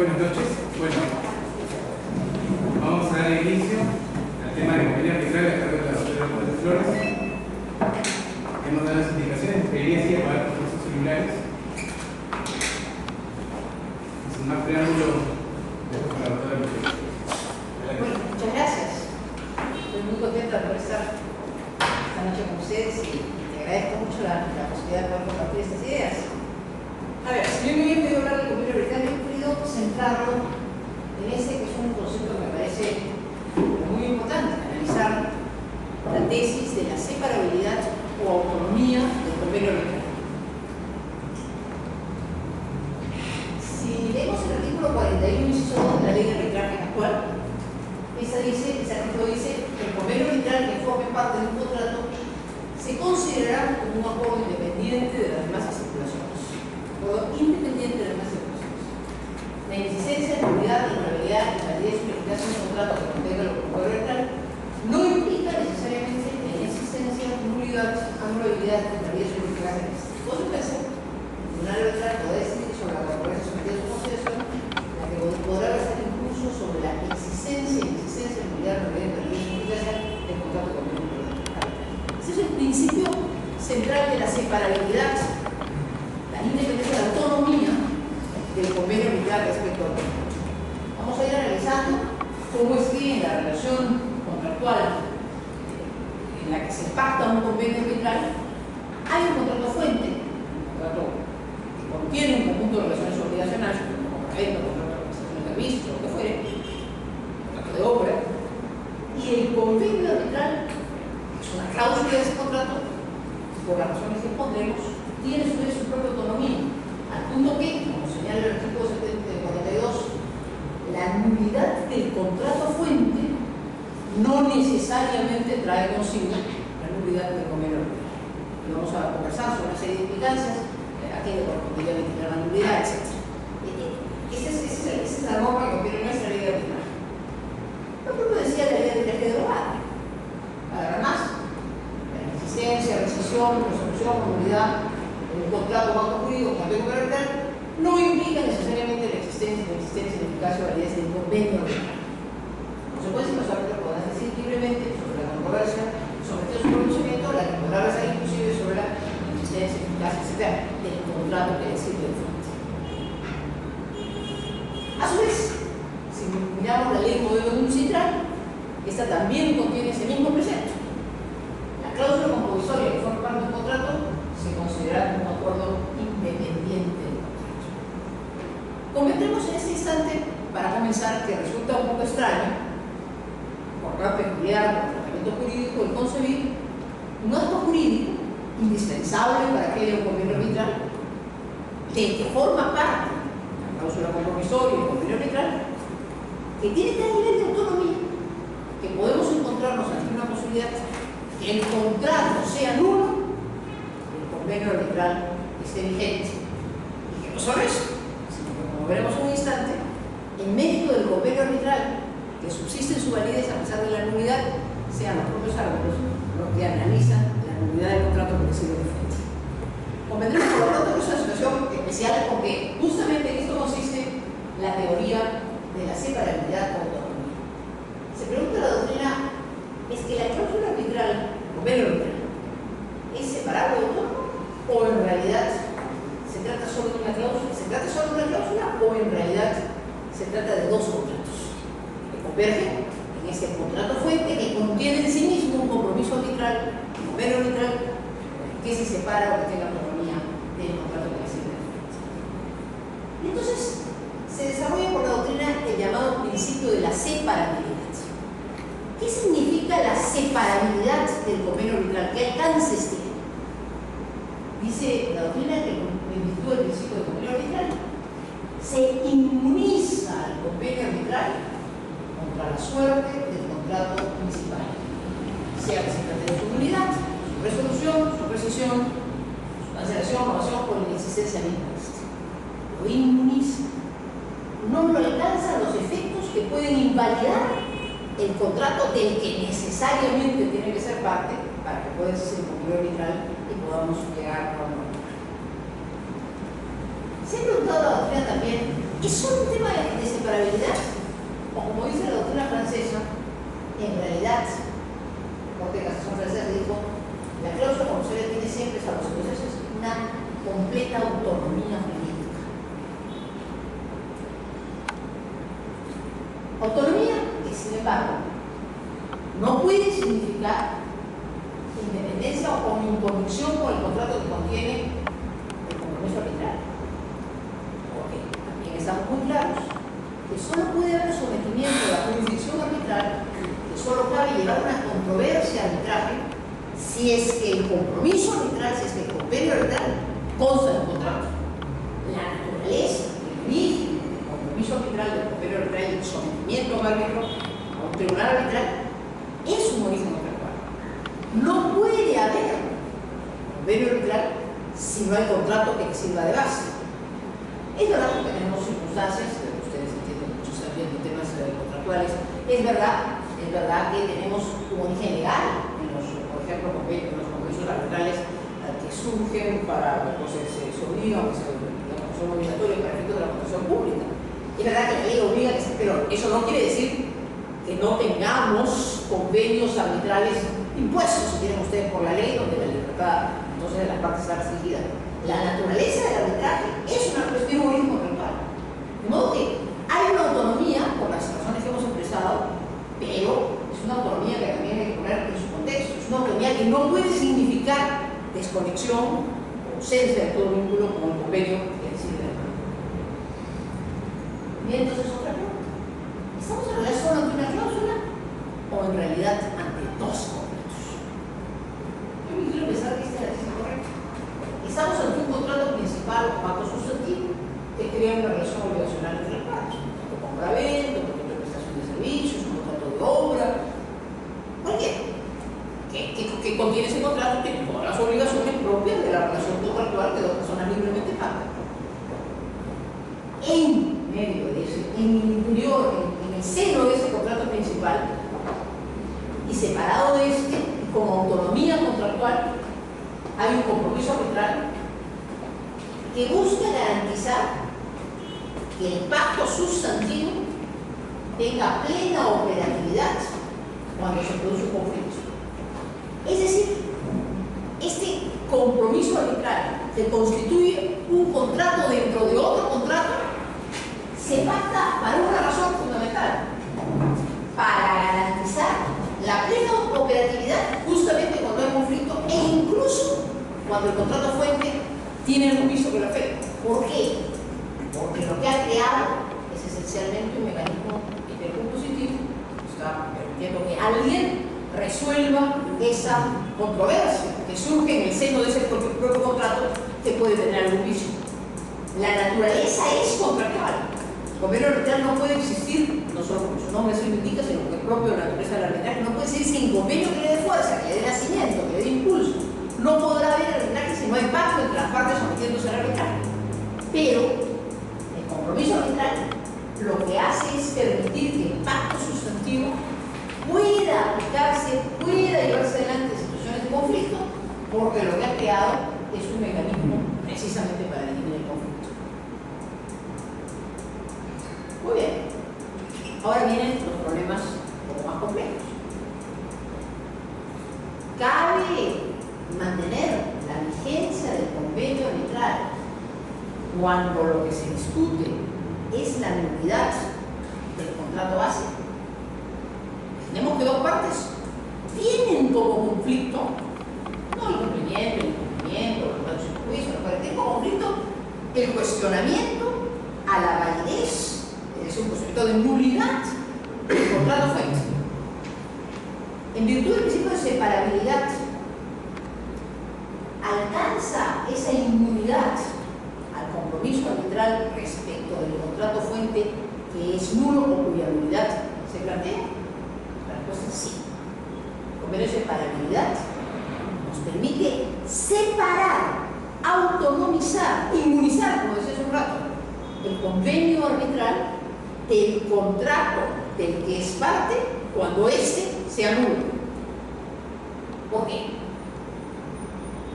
buenas noches. Bueno, vamos a dar inicio al tema de convenio arbitral a cargo de la doctora Juárez Flores, que nos da las indicaciones de experiencia para procesos celulares. Sin más preámbulo, dejo para la doctora Flores. Bueno, muchas gracias. Estoy muy contenta por estar esta noche con ustedes y te agradezco mucho la posibilidad de poder compartir estas ideas. A ver, si yo me hubiera pedido hablar del convenio arbitral, he querido centrarlo en este, que es un concepto que me parece muy importante, analizar la tesis de la separabilidad o autonomía del convenio arbitral. Si leemos el artículo 41, inciso 2 de la ley de arbitraje actual, ese artículo dice que el convenio arbitral que forme parte de un contrato se considerará como un acuerdo independiente de las demás estipulaciones. Independiente de las demás estipulaciones. La inexistencia, nulidad, invalidez y validez y eficacia de un contrato que contenga el convenio arbitral no implica necesariamente la inexistencia, nulidad, anulabilidad, invalidez y eficacia de este. Consecuencia, el tribunal arbitral podrá decidir sobre la controversia sometida a su consideración, la que podrá versar incluso sobre la existencia, inexistencia, nulidad, anulabilidad, invalidez y eficacia del contrato de convenio arbitral. Ese es el principio central de la separabilidad, la independencia, la autonomía del convenio arbitral respecto al contrato. Vamos a ir analizando cómo es que en la relación contractual en la que se pacta un convenio arbitral hay un contrato fuente, un contrato que contiene un conjunto de relaciones obligacionales, como compraventa, contrato de prestación de servicios, lo que fuere, contrato de obra, y el convenio arbitral, que es una cláusula de ese contrato, por las razones que pondremos, tiene su propia autonomía, al punto que, como señala el artículo 42, la nulidad del contrato fuente no necesariamente trae consigo la nulidad del convenio arbitral. Y vamos a conversar sobre una serie de implicancias, a qué le correspondería vincular la nulidad, etc. Esa es la norma que contiene nuestra ley de arbitraje. Lo propio decía la ley de arbitraje derogada. Además, la inexistencia, rescisión, resolución, nulidad, un contrato o acto jurídico con convenio arbitral no implica necesariamente la existencia, eficacia o validez del convenio arbitral. En consecuencia, los árbitros podrán decir libremente sobre la controversia, sobre su pronunciamiento, la que podrá versar inclusive sobre la existencia, eficacia, etc. del contrato que les sirve de fuente. A su vez, si miramos la ley modelo de un citral, esta también contiene ese mismo precepto. La cláusula compromisoria que forma parte del contrato se considera un acuerdo independiente del contrato. Convendremos en este instante, para comenzar, que resulta un poco extraño, por la peculiar, por el tratamiento jurídico, el concebir un acto jurídico indispensable para que haya un convenio arbitral, del que forma parte la cláusula compromisoria y el convenio arbitral, que tiene tal nivel de autonomía que podemos encontrarnos ante una posibilidad que el contrato sea nulo, el convenio arbitral esté vigente. Y que no solo eso, sino que, como veremos en un instante, en mérito del convenio arbitral que subsiste en su validez a pesar de la nulidad, sean los propios árbitros los que analizan la nulidad del contrato que recibe de frente. Convendremos por lo tanto que es una situación especial porque justamente en esto consiste la teoría de la separabilidad o autonomía. Se pregunta la doctrina, ¿es que la cláusula arbitral, el convenio arbitral, es separable o autónomo? ¿O en realidad se trata solo de una cláusula? ¿Se trata solo de una cláusula o en realidad se trata de dos contratos que convergen en este contrato fuente que contiene en sí mismo un compromiso arbitral, un convenio arbitral, que se separa o que tenga autonomía del contrato que le sirve de fuente? Y entonces se desarrolla por la doctrina el llamado principio de la separabilidad. ¿Qué significa la separabilidad del convenio arbitral? ¿Qué alcances tiene? Dice la doctrina que en virtud del principio del convenio arbitral se inmuniza al convenio arbitral contra la suerte del contrato principal, sea que se trate de su nulidad, su resolución, su precisión, su cancelación, aprobación por inexistencia misma. Lo inmuniza. No lo alcanzan los efectos que pueden invalidar el contrato del que necesariamente tiene que ser parte para que pueda ser el convenio arbitral y podamos llegar a un acuerdo. Se ha preguntado a la doctrina también ¿Es solo un tema de separabilidad? O como dice la doctrina francesa, en realidad, porque Casación francesa dijo, la cláusula consular tiene siempre, salvo circunstancias, una completa autonomía jurídica. Autonomía que, sin embargo, no puede significar independencia o inconexión con el contrato que contiene el compromiso arbitral. Porque también estamos muy claros que solo puede haber sometimiento a la jurisdicción arbitral, que solo cabe llevar una controversia arbitraje si es que el compromiso arbitral, si es que el convenio arbitral consta en el contrato. La naturaleza, el origen del compromiso arbitral, del convenio arbitral y el sometimiento a un árbitro, a un tribunal arbitral, es un origen contractual. No puede haber convenio arbitral si no hay contrato que sirva de base. Es verdad que tenemos circunstancias, ustedes entienden mucho, están viendo temas contractuales, es verdad que tenemos un origen legal en los, por ejemplo, en los compromisos arbitrales que surgen para, pues, se obligan, que son obligatorios para efectos de la contratación pública. Es verdad que la ley obliga, pero eso no quiere decir que no tengamos convenios arbitrales impuestos, si quieren ustedes, por la ley, donde la libertad entonces de las partes está restringida. La naturaleza del arbitraje es una cuestión de origen contractual. De modo que hay una autonomía, por las razones que hemos expresado, pero es una autonomía que también hay que poner en su contexto. Es una autonomía que no puede significar desconexión o ausencia de todo vínculo con el convenio que decide la ley. Bien, entonces otra pregunta. ¿Estamos en realidad solo ante una cláusula o en realidad ante dos contratos? Yo me quiero pensar que esta es la decisión correcta. Estamos ante un contrato principal o pacto sustantivo que crea una relación obligacional entre las partes. Un contrato de compra-venta, un contrato de prestación de servicios, un contrato de obra, cualquiera. Que contiene ese contrato, tiene todas las obligaciones propias de la relación contractual que dos personas libremente pagan. En medio de ese, en el interior, en el seno de ese contrato principal, y separado de este, con autonomía contractual, hay un compromiso arbitral que busca garantizar que el pacto sustantivo tenga plena operatividad cuando se produce un conflicto. Es decir, este compromiso arbitral que constituye un contrato dentro de otro contrato se pacta para una razón fundamental, para garantizar la plena operatividad justamente cuando hay conflicto e incluso cuando el contrato fuente tiene algún viso que lo afecta. ¿Por qué? Porque lo que ha creado es esencialmente un mecanismo intercompositivo, está permitiendo que alguien resuelva esa controversia que surge en el seno de ese propio contrato que puede tener algún vicio. La naturaleza es contractual. El convenio arbitral no puede existir, no solo como su nombre se lo indica, sino porque el propio naturaleza del arbitraje no puede ser sin convenio que le dé fuerza, que le dé nacimiento, que le dé impulso. No podrá haber arbitraje si no hay pacto entre las partes sometiéndose al arbitraje. Pero el compromiso arbitral lo que hace es permitir que el pacto sustantivo pueda aplicarse, pueda llevarse adelante en situaciones de conflicto, porque lo que ha creado es un mecanismo precisamente para dirimir el conflicto. Muy bien. Ahora vienen los problemas un poco más complejos. ¿Cabe mantener la vigencia del convenio arbitral cuando lo que se discute es la nulidad del contrato base? Tenemos que dos partes tienen como conflicto, no el cumplimiento, el incumplimiento, los contratos sin juicio, pero tienen como conflicto el cuestionamiento a la validez, es decir, un concepto de nulidad del contrato fuente. En virtud del principio de separabilidad, alcanza esa inmunidad al compromiso arbitral respecto del contrato fuente que es nulo o cuya nulidad se plantea. La respuesta es sí. El convenio de separabilidad nos permite separar, autonomizar, inmunizar, como decía hace un rato, el convenio arbitral del contrato del que es parte cuando éste sea nulo. ¿Por qué?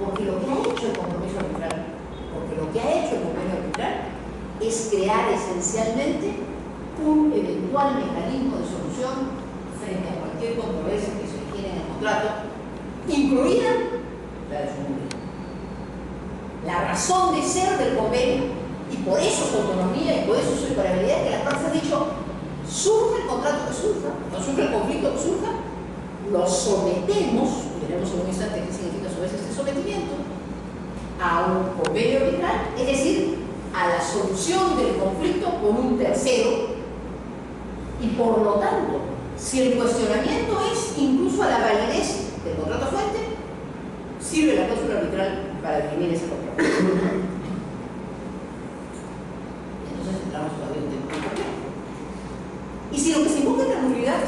Porque lo que ha hecho el compromiso arbitral, porque lo que ha hecho el convenio arbitral es crear esencialmente un eventual mecanismo de solución frente a cualquier controversia que se requiere en el contrato, incluida la de su número. La razón de ser del convenio, y por eso su autonomía y por eso su imparabilidad, que las partes han dicho, surge el contrato que surja, no surge el conflicto que surja, lo sometemos, veremos en un instante qué significa sobre este sometimiento, a un convenio arbitral, es decir, a la solución del conflicto con un tercero, y por lo tanto, si el cuestionamiento es incluso a la validez del contrato fuente, sirve la cláusula arbitral para definir ese contrato. Entonces entramos todavía en un tema muy complejo. Y si lo que se invoca es la nulidad,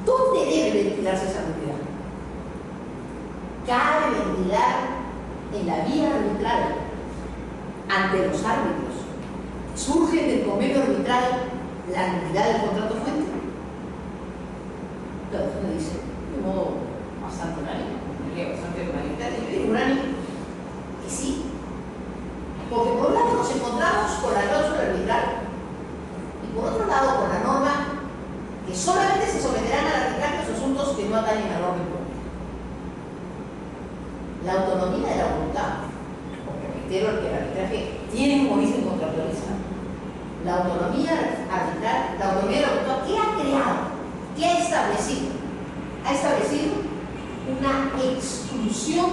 ¿dónde debe ventilarse esa nulidad? Cabe ventilar en la vía arbitral ante los árbitros. ¿Surge del convenio arbitral la nulidad del contrato fuente? La doctrina dice, de modo bastante unánime, bastante unánime, que sí. Porque por un lado nos encontramos con la cláusula arbitral y por otro lado con la norma que solamente se someterán al arbitraje los asuntos que no atañen a la orden pública. La autonomía de la voluntad, porque reitero que el arbitraje tiene un origen contractualista. La autonomía arbitral, la autonomía de la voluntad, ¿qué ha creado? ¿Qué ha establecido? Ha establecido una exclusión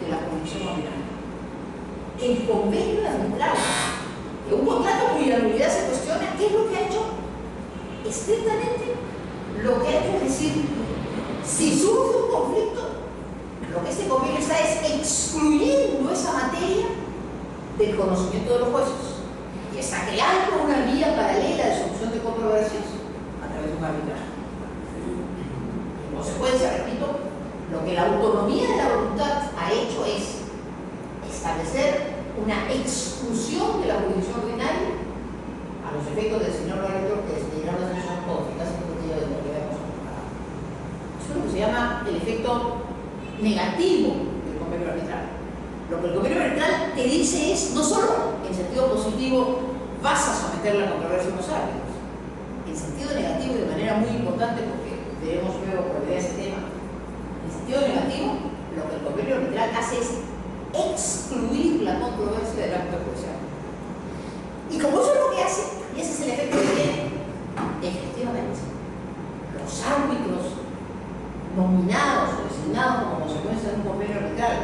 de la condición nominal. El convenio arbitral, de un contrato cuya nulidad se cuestiona, ¿qué es lo que ha hecho? Estrictamente, lo que ha hecho es decir, si surge un conflicto, lo que este convenio está es excluyendo esa materia del conocimiento de los jueces y está creando una vía paralela de solución de controversias a través de un arbitraje. En consecuencia, repito, lo que la autonomía de la voluntad ha hecho es establecer una exclusión de la jurisdicción ordinaria a los efectos del señor árbitro que decidirá la solución por eficacia efectiva de lo que habíamos comentado. Eso es lo que se llama el efecto negativo del convenio arbitral. Lo que el convenio arbitral te dice es, no solo en sentido positivo vas a someter la controversia a los árbitros, en sentido negativo y de manera muy importante, porque veremos luego por idea ese tema, en sentido negativo, lo que el convenio arbitral hace es excluir la controversia del acto judicial. Y como eso es lo que hace, y ese es el efecto que tiene, efectivamente, los árbitros nominados o designados como consecuencia de un convenio arbitral,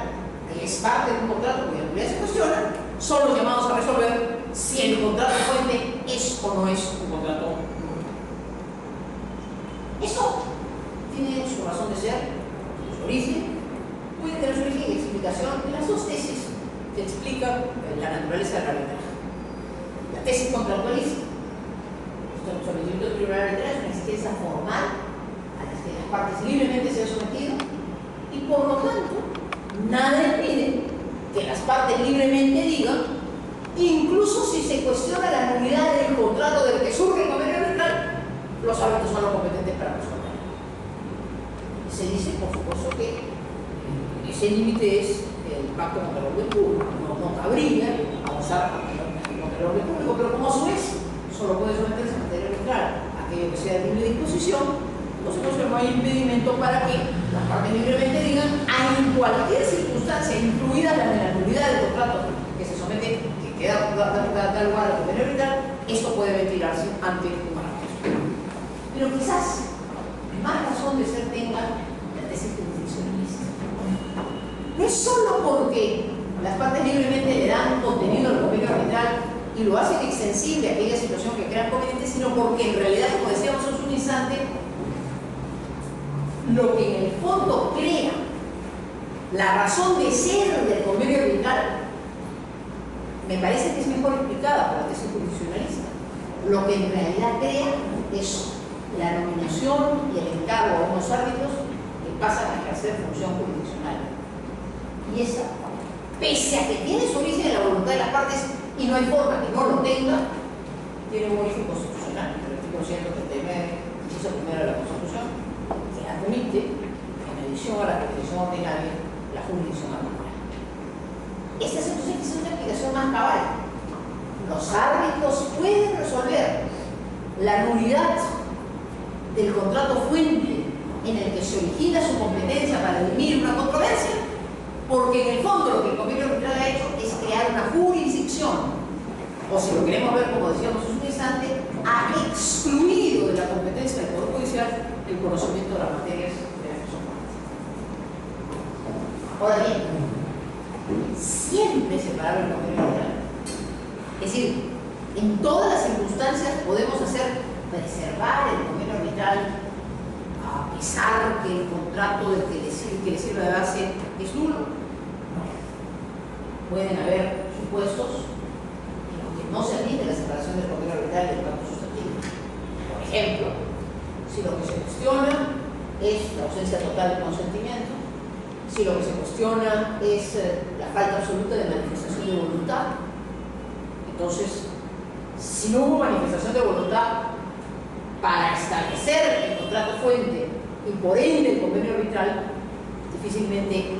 que es parte de un contrato cuya nulidad se cuestiona, son los llamados a resolver si el contrato fuente es o no es un contrato nulo. Esto tiene su razón de ser, su origen, puede tener su origen y explicación en las dos tesis que explican la naturaleza del arbitraje. La tesis contractualista, el sometimiento del tribunal arbitral es una exigencia formal a la que las partes libremente se han sometido y por lo tanto nada impide que las partes libremente digan, incluso si se cuestiona la nulidad del contrato del que surge el convenio arbitral, los árbitros son los competentes para resolver. Y se dice, por supuesto, que ese límite es el pacto contra el orden público. No cabría avanzar contra el orden público, pero como a su vez solo puede someterse a materia arbitral aquello que sea de libre disposición, entonces no hay impedimento para que las partes libremente digan, en cualquier circunstancia, incluida la nulidad del contrato que se somete, que queda da lugar al convenio arbitral, esto puede ventilarse ante un árbitro. Pero quizás más razón de ser tenga la tesis jurisdiccionalista. No es solo porque las partes libremente le dan contenido al convenio arbitral y lo hacen extensible a aquella situación que crean conveniente, sino porque en realidad, como decíamos hace un instante, lo que en el fondo crea la razón de ser del convenio arbitral me parece que es mejor explicada por la tesis jurisdiccionalista. Lo que en realidad crea es la nominación y el encargo a unos árbitros que pasan a ejercer función jurisdiccional. Y esta, pese a que tiene su origen en la voluntad de las partes y no hay forma que no lo tenga, tiene un origen constitucional. El artículo 139, inciso primero de la Constitución, que admite, en adición a la jurisdicción ordinaria, la jurisdicción arbitral. Esta es entonces quizás una explicación más cabal. No los árbitros pueden resolver la nulidad del contrato fuente en el que se origina su competencia para dirimir una controversia, porque en el fondo lo que el convenio arbitral ha hecho es crear una jurisdicción, o si lo queremos ver como decíamos hace un instante, ha excluido de la competencia del Poder Judicial el conocimiento de las materias de la acción penal. Ahora bien, siempre separar el convenio arbitral. Es decir, en todas las circunstancias podemos hacer preservar el convenio arbitral a pesar que el contrato del que le sirve de base es nulo. No. Pueden haber supuestos en los que no se admite la separación del convenio arbitral y del pacto sustantivo. Por ejemplo, si lo que se cuestiona es la ausencia total de consentimiento, si lo que se cuestiona es la falta absoluta de manifestación de voluntad, entonces, si no hubo manifestación de voluntad para establecer el contrato fuente y por ende el convenio arbitral, difícilmente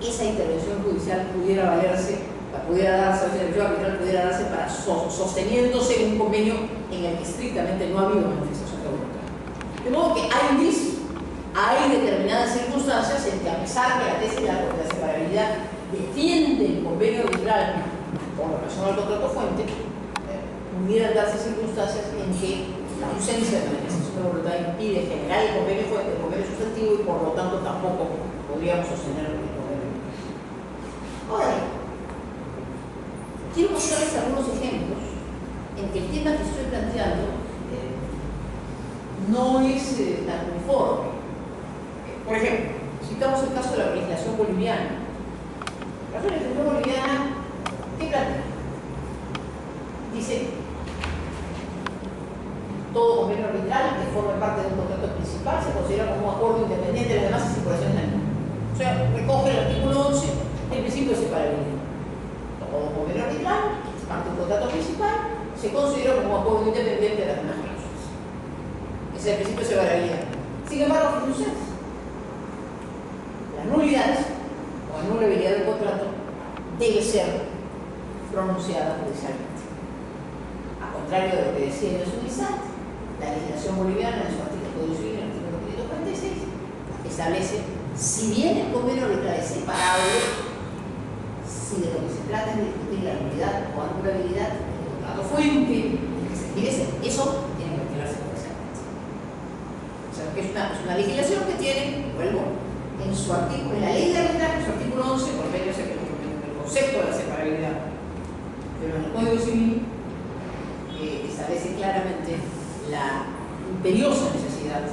esa intervención judicial pudiera darse, esa intervención arbitral pudiera darse para sosteniéndose en un convenio en el que estrictamente no ha habido manifestación de voluntad. De modo que hay determinadas circunstancias en que, a pesar que la tesis de la separabilidad defiende el convenio arbitral con relación al contrato fuente, pudieran darse circunstancias en que la ausencia de manifestación de voluntad impide generar el convenio fuente, el convenio sustantivo, y por lo tanto tampoco podríamos sostener el convenio. Ahora bien, quiero mostrarles algunos ejemplos en que el tema que estoy planteando no es tan uniforme. Por ejemplo, citamos el caso de la legislación boliviana. La legislación boliviana, ¿qué plantea? Dice: todo convenio arbitral que forme parte de un contrato principal se considera como un acuerdo independiente de las demás estipulaciones del mismo. O sea, recoge el artículo 11 del principio de separabilidad. Todo convenio arbitral, es parte de un contrato principal, se considera como un acuerdo independiente de las demás cláusulas. Ese es el principio de separabilidad. Sin embargo, fíjense ustedes, la nulidad o anulabilidad del contrato debe ser pronunciada judicialmente. A contrario de lo que decía yo hace un instante, la legislación boliviana en su artículo civil, en el artículo 546, establece: si bien el convenio arbitral es separable, si de lo que se trata es de discutir la nulidad o anulabilidad del contrato fuente, eso tiene que aclararse judicialmente. O sea, que es una legislación que tiene, vuelvo, en su artículo, en la ley de arbitraje, en su artículo 11, por medio del concepto de la separabilidad, pero en el Código Civil establece claramente la imperiosa necesidad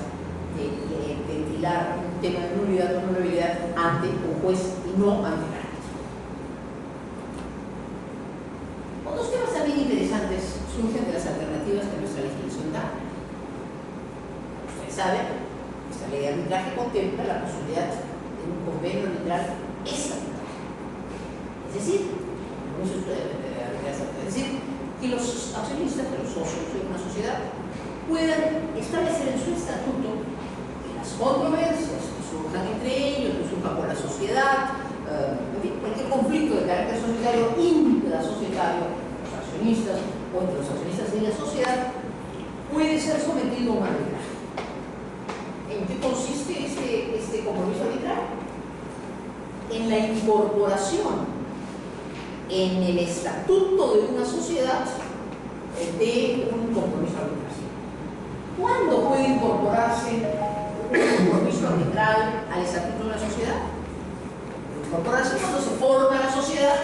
de ventilar un tema de nulidad o anulabilidad ante un juez y no ante el árbitro. Otros temas también interesantes surgen de las alternativas que nuestra legislación da. Ustedes saben, esta ley de arbitraje contempla la posibilidad de un convenio arbitral exarbitraje. Es decir, que los accionistas, que los socios de una sociedad, puedan establecer en su estatuto que las controversias que surjan entre ellos, que surjan por la sociedad, cualquier conflicto de carácter societario, intrasocietario, los accionistas o entre los accionistas de la sociedad, puede ser sometido a un arbitraje. ¿En qué consiste este compromiso arbitral? En la incorporación en el estatuto de una sociedad de un compromiso arbitral. ¿Cuándo puede incorporarse un compromiso arbitral al estatuto de una sociedad? Puede incorporarse cuando se forma la sociedad,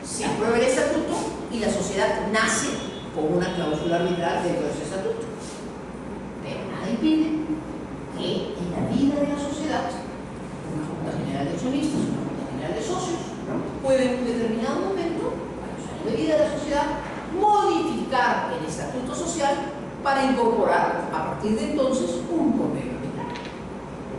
se aprueba el estatuto y la sociedad nace con una cláusula arbitral dentro de ese estatuto. Pero nada impide que en la vida de la sociedad, una Junta General de Accionistas, una Junta General de Socios, puede en un determinado momento, a los años de vida de la sociedad, modificar el estatuto social para incorporar a partir de entonces un convenio arbitral.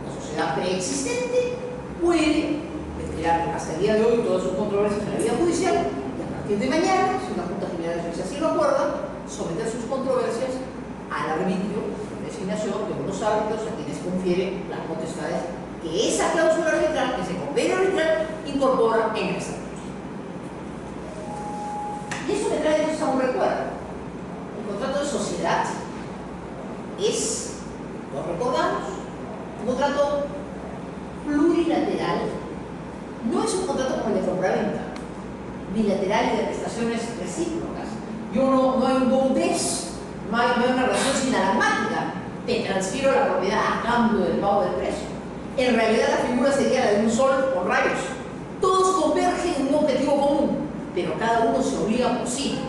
La sociedad preexistente puede retirar hasta el día de hoy todas sus controversias en la vida judicial y a partir de mañana, si una Junta General de Justicia así lo acuerda, someter sus controversias al arbitrio, designación de unos árbitros a quienes confiere las potestades que esa cláusula arbitral, que ese convenio arbitral, incorpora en el estatuto. Y eso me trae a un recuerdo. sociedad es, lo recordamos, un contrato plurilateral. No es un contrato como el de compraventa, bilateral y de prestaciones recíprocas. No hay un bondage, no hay una relación sinalagmática. Te transfiero la propiedad a cambio del pago del precio. En realidad la figura sería la de un sol con rayos. Todos convergen en un objetivo común, pero cada uno se obliga por sí.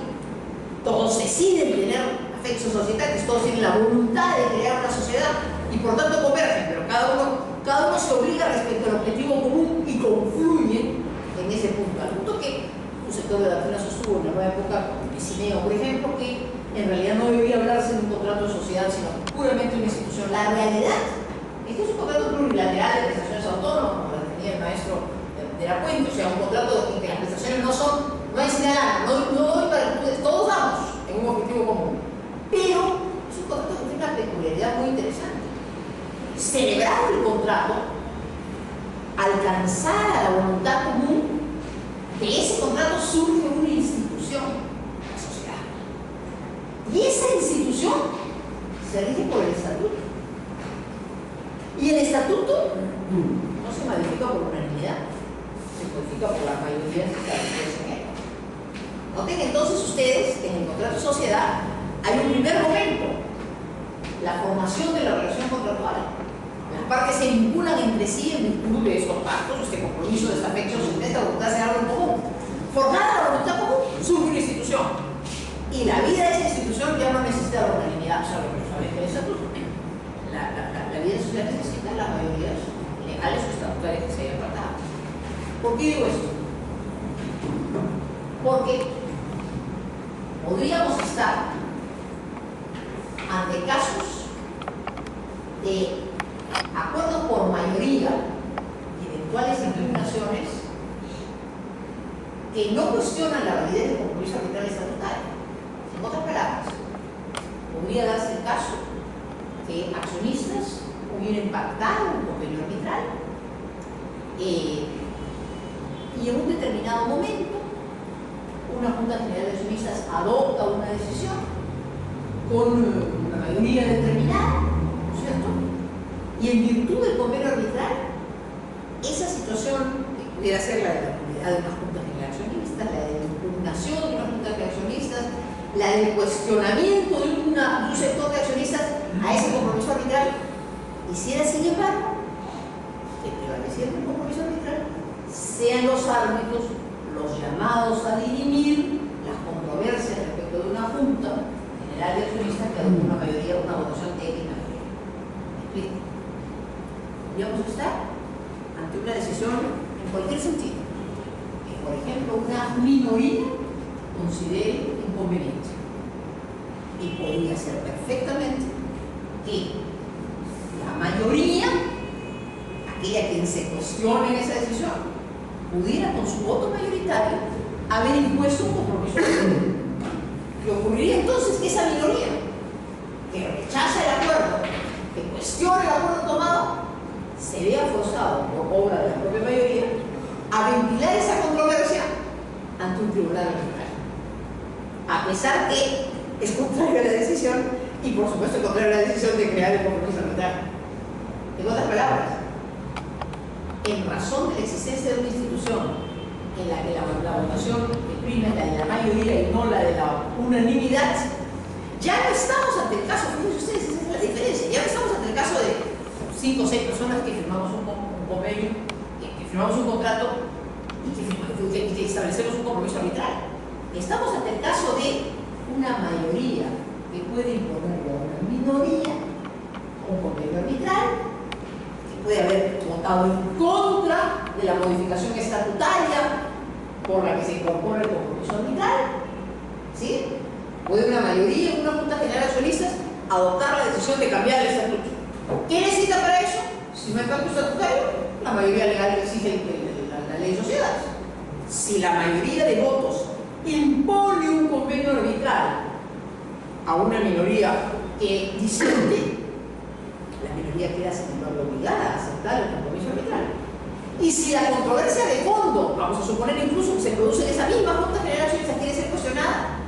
Todos deciden tener affectio societatis, todos tienen la voluntad de crear una sociedad y por tanto convergen, pero cada uno se obliga respecto al objetivo común y confluyen en ese punto. Al punto que un sector de la doctrina sostuvo en la nueva época, como Picineo, por ejemplo, que en realidad no debería hablarse de un contrato de sociedad, sino puramente una institución. La realidad es que es un contrato plurilateral de prestaciones autónomas, como la tenía el maestro de la Puente, o sea, un contrato en que las prestaciones no hay señalar, no doy para que todos damos en un objetivo común. Pero es un contrato que tiene una peculiaridad muy interesante. Celebrado el contrato, alcanzar a la voluntad común, de ese contrato surge una institución, la sociedad. Y esa institución se rige por el estatuto. Y el estatuto no se modifica por unanimidad, se modifica por la mayoría de establecidos en él. Noten entonces ustedes que en el contrato de sociedad hay un primer momento, la formación de la relación contractual. Las partes se vinculan entre sí en virtud de estos pactos, este compromiso, de esta affectio, de esta voluntad de hacer algo en común. Formada la voluntad común, surge una institución. Y la vida de esa institución ya no necesita la unanimidad, o sea, lo que nos establece el estatuto. La vida social necesita las mayorías legales o estatutarias que se hayan pactado. ¿Por qué digo esto? Porque podríamos estar ante casos de acuerdos por mayoría y eventuales impugnaciones que no cuestionan la validez del compromiso arbitral estatutario. En otras palabras, podría darse el caso que accionistas hubieran pactado un convenio arbitral y en un determinado momento una Junta General de Accionistas adopta una decisión con una mayoría determinada, ¿no es cierto? Y en virtud del convenio arbitral, esa situación que pudiera ser la de la nulidad de una Junta General de Accionistas, la de la impugnación de una Junta de Accionistas, la del cuestionamiento de un sector de accionistas a ese compromiso arbitral, hiciera sin embargo que prevaleciera el compromiso arbitral, sean los árbitros los llamados a dirimir las controversias respecto de una Junta General de Accionistas que adoptó una mayoría, una votación técnica. ¿Me explico? Podríamos estar ante una decisión en cualquier sentido, que por ejemplo una minoría considere inconveniente, y podría ser perfectamente que la mayoría, aquella quien se cuestione en esa decisión, pudiera con su voto mayoritario haber impuesto un compromiso. ¿Qué ocurriría entonces? Que esa minoría que rechaza el acuerdo, que cuestiona el acuerdo tomado, se vea forzado por obra de la propia mayoría a ventilar esa controversia ante un tribunal arbitral, a pesar que es contrario a la decisión y por supuesto contrario a la decisión de crear el compromiso arbitral. En otras palabras, en razón de la existencia de una institución en la que la votación prima es la de la mayoría y no la de la unanimidad, ya no estamos ante el caso, fíjense ustedes, esa es la diferencia, ya no estamos ante el caso de 5 o 6 personas que firmamos un convenio, que firmamos un contrato y que establecemos un compromiso arbitral. Estamos ante el caso de una mayoría que puede imponerle a una minoría un convenio arbitral, puede haber votado en contra de la modificación estatutaria por la que se incorpora el compromiso arbitral, ¿sí? Puede una mayoría en una Junta General de Accionistas adoptar la decisión de cambiar el estatuto. ¿Qué necesita para eso? Si no hay cambio estatutario, la mayoría legal exige la ley de sociedades. Si la mayoría de votos impone un convenio arbitral a una minoría que disiente, la minoría queda sin embargo obligada a aceptar el compromiso arbitral. Y si la controversia de fondo, vamos a suponer incluso que se produce en esa misma Junta General de Accionistas, quiere ser cuestionada,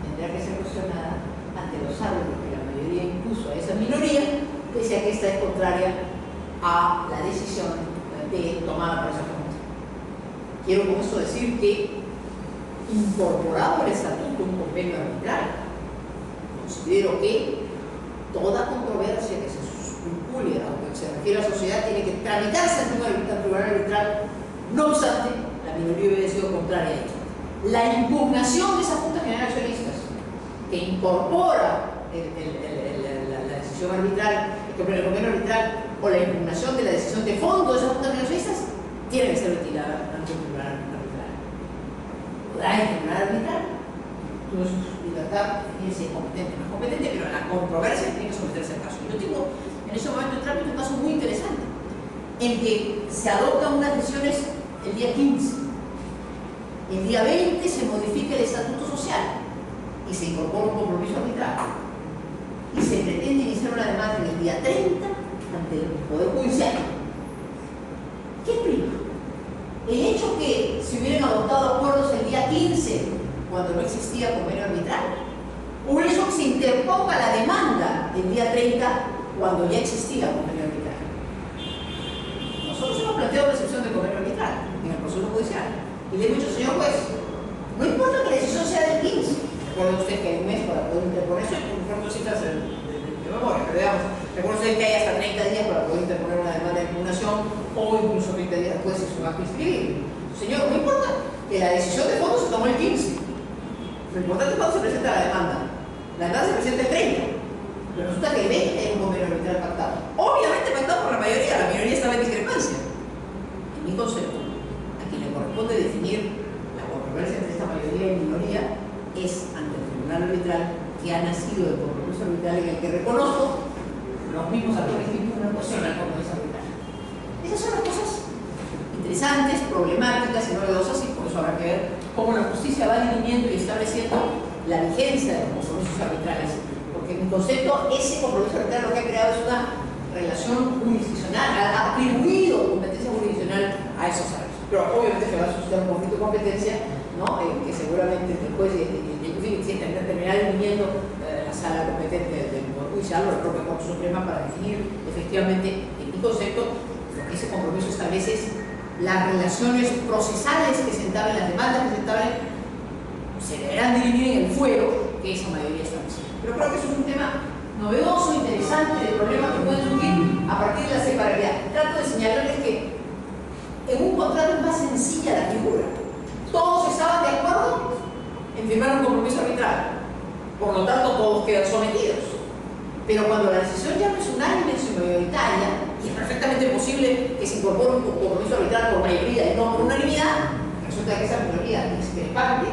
tendrá que ser cuestionada ante los árbitros que la mayoría impuso a esa minoría, pese a que esta es contraria a la decisión tomada por esa Junta. Quiero con esto decir que, incorporado al estatuto un convenio arbitral, considero que toda controversia que se vincule a lo que se refiere a la sociedad tiene que tramitarse ante un tribunal arbitral. No obstante, la minoría hubiera sido contraria a ello. La impugnación de esa Junta General de Accionistas, que incorpora la decisión arbitral, el convenio arbitral, o la impugnación de la decisión de fondo de esa Junta General de Accionistas, tiene que ser retirada ante un tribunal arbitral. Podrá el tribunal arbitral, tuvo su libertad, y si es competente o no es competente, pero la controversia tiene que someterse al caso. Yo tengo en ese momento en trámite un caso muy interesante, en que se adoptan unas decisiones el día 15. El día 20 se modifica el estatuto social y se incorpora un compromiso arbitral. Y se pretende iniciar una demanda el día 30 ante el Poder Judicial. ¿Qué prima? El hecho que se hubieran adoptado acuerdos el día 15, cuando no existía convenio arbitral, o el hecho que se interponga la demanda el día 30, cuando ya existía convenio arbitral. Nosotros hemos planteado la excepción de convenio arbitral en el proceso judicial. Y le he dicho, señor juez, no importa que la decisión sea del 15. Recuerda usted que hay un mes para poder interponer eso, por ejemplo, citas de memoria, pero veamos, recuerda usted que hay hasta 30 días para poder interponer una demanda de impugnación, o incluso 30 días después si es un acto inscribible. Señor, no importa que la decisión de fondo se tomó el 15. Lo importante es cuando se presenta la demanda. La demanda se presenta el 30. Pero resulta que el 20 es un convenio arbitral pactado. Obviamente pactado por la minoría estaba en discrepancia. En mi concepto, a quien le corresponde definir la controversia entre esta mayoría y minoría es ante el tribunal arbitral, que ha nacido del compromiso arbitral, en el que reconozco los mismos actores que una cuestión al compromiso arbitral. Esas son las cosas interesantes, problemáticas y novedosas, y por eso habrá que ver cómo la justicia va dirimiendo y estableciendo la vigencia de los compromisos arbitrales. Porque en mi concepto, ese compromiso arbitral lo que ha creado es una relación jurisdiccional, ha atribuido competencia jurisdiccional a esos árbitros. Pero obviamente se va a suscitar un conflicto de competencia, ¿no? Que seguramente después si terminará dirimiendo la sala competente del Poder Judicial o la propia Corte Suprema para definir efectivamente, en mi concepto, lo que ese compromiso establece es las relaciones procesales que se entablen, las demandas que se entablen, se deberán dirimir en el fuero que esa mayoría establece. Pero creo que eso es un tema novedoso, interesante, de problemas que pueden surgir a partir de la separabilidad. Trato de señalarles que en un contrato es más sencilla la figura. Todos estaban de acuerdo en firmar un compromiso arbitral. Por lo tanto, todos quedan sometidos. Pero cuando la decisión ya no es unánime, sino mayoritaria, y es perfectamente posible que se incorpore un compromiso arbitral por mayoría y no por unanimidad, resulta que esa minoría discrepante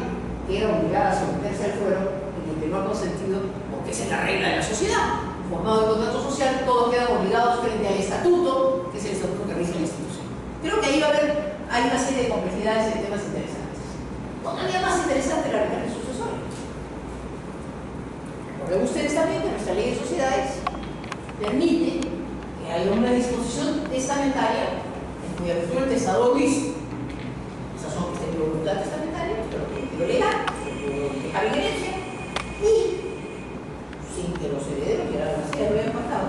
queda obligada a someterse al fuero en el que no ha consentido, porque esa es la regla de la sociedad. Formado el contrato social, todos quedan obligados frente al estatuto, que es el estatuto que rige la institución. Creo que ahí va a haber una serie de complejidades y de temas interesantes. Todavía más interesante la arbitraje sucesorio. Recuerden ustedes también que nuestra ley de sociedades permite que haya una disposición testamentaria en cuya virtud el testador dice: esas son mis voluntades testamentarias, pero que lo legal, dejar en herencia, y sin que los herederos y la almacén lo hayan pactado,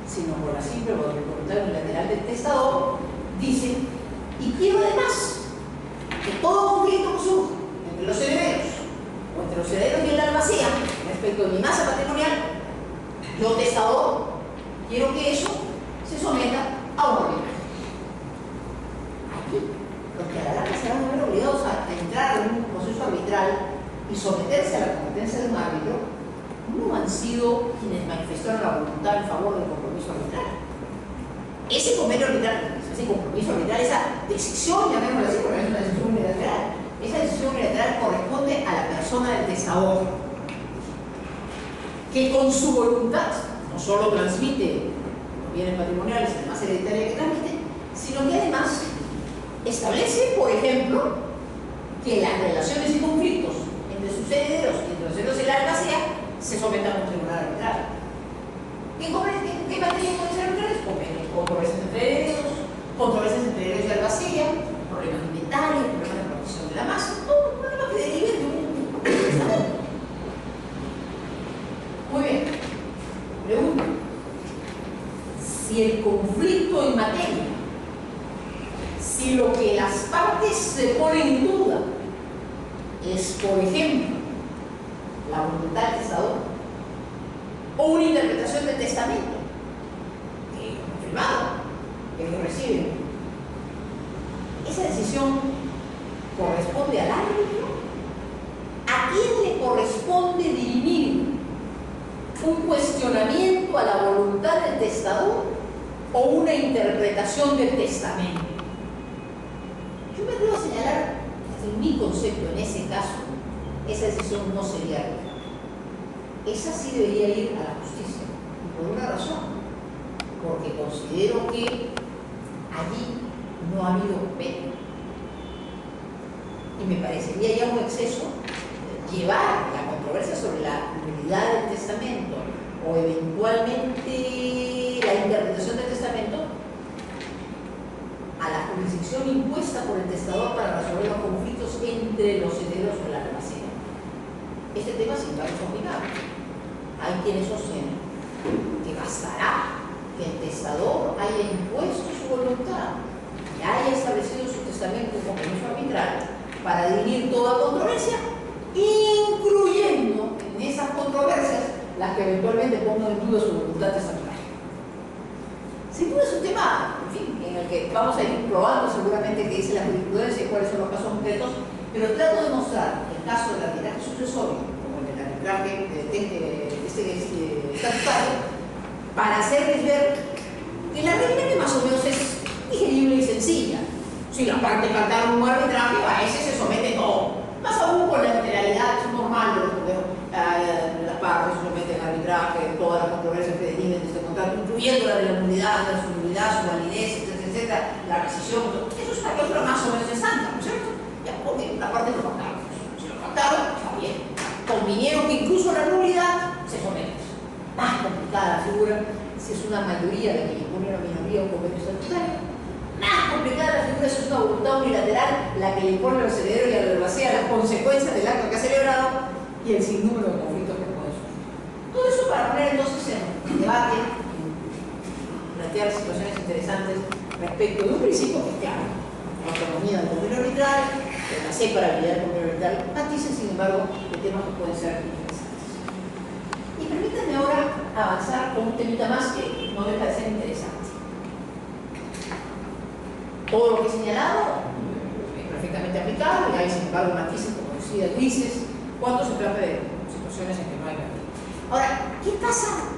sino por la simple voluntad unilateral del testador, dice: y quiero además que todo conflicto que surja entre los herederos o entre los herederos y el almacén respecto de mi masa patrimonial, yo, testador, quiero que eso se someta a un arbitraje. Aquí, los que a la larga serán muy obligados a entrar en un proceso arbitral y someterse a la competencia de un árbitro, no han sido quienes manifestaron la voluntad en favor del compromiso arbitral. Ese convenio arbitral, ese compromiso arbitral, esa decisión, llamémoslo así, porque es una decisión unilateral, esa decisión unilateral corresponde a la persona del testador, que con su voluntad no solo transmite los bienes patrimoniales, además hereditaria que transmite, sino que además establece, por ejemplo, que las relaciones y conflictos entre sus herederos y entre los herederos de la albacea se sometan a un tribunal arbitral. ¿Qué materia pueden ser arbitrales? Controversias entre herederos, controversias entre herederos y albacea, problemas de inventario, problemas de protección de la masa, todo problema que derive de un testamento. si lo que las partes se ponen en duda es, por ejemplo, la voluntad del testador o una interpretación del testamento, que es confirmado, que recibe, esa decisión corresponde al árbitro. ¿A quién le corresponde dirimir un cuestionamiento a la voluntad del testador o una interpretación del testamento? Yo me atrevo a señalar, desde mi concepto, en ese caso, esa decisión no sería arbitraria. Esa sí debería ir a la justicia, y por una razón, porque considero que allí no ha habido convenio. Y me parecería ya un exceso llevar la controversia sobre la nulidad del testamento o eventualmente la interpretación del testamento a la jurisdicción impuesta por el testador para resolver los conflictos entre los herederos de la herbacera. Este tema sin embargo es complicado. Hay quienes sostienen que bastará que el testador haya impuesto su voluntad y haya establecido su testamento como compromiso arbitral para dirimir toda controversia, incluyendo en esas controversias las que eventualmente pongan en duda su voluntad testamentaria. Sin duda es un tema, en fin, en el que vamos a ir probando seguramente qué dice la jurisprudencia y cuáles son los casos concretos, pero trato de mostrar el caso del arbitraje sucesorio, como el del arbitraje estatutario, para hacerles ver que la regla que más o menos es digerible y sencilla. Si las partes pactaron un arbitraje, a ese se somete todo. Más aún con la generalidad normal de los las partes se someten al arbitraje, todas las controversias que deriven de este contrato, incluyendo la de la nulidad, su validez, etcétera, la rescisión. Eso es una cláusula más o menos estándar, ¿no es cierto? Ya, porque la parte lo pactaron. Si lo pactaron, está bien. Convinieron que incluso la nulidad se somete. Más complicada la figura si es una mayoría de que impone una minoría un convenio estatutario. Más complicada la figura si es una voluntad unilateral la que le impone a los herederos y a la herbacea las consecuencias del acto que ha celebrado y el sinnúmero de conflictos que puede surgir. Todo eso para poner entonces en debate, plantear situaciones interesantes respecto de un principio que es claro: la autonomía del convenio arbitral, la separabilidad del convenio arbitral, matices sin embargo de temas que pueden ser interesantes. Y permítanme ahora avanzar con un temita más que no deja de ser interesante. Todo lo que he señalado es perfectamente aplicable, y hay sin embargo matices, como decía, grises, cuando se trata de situaciones en que no hay garantía. Ahora, ¿qué pasa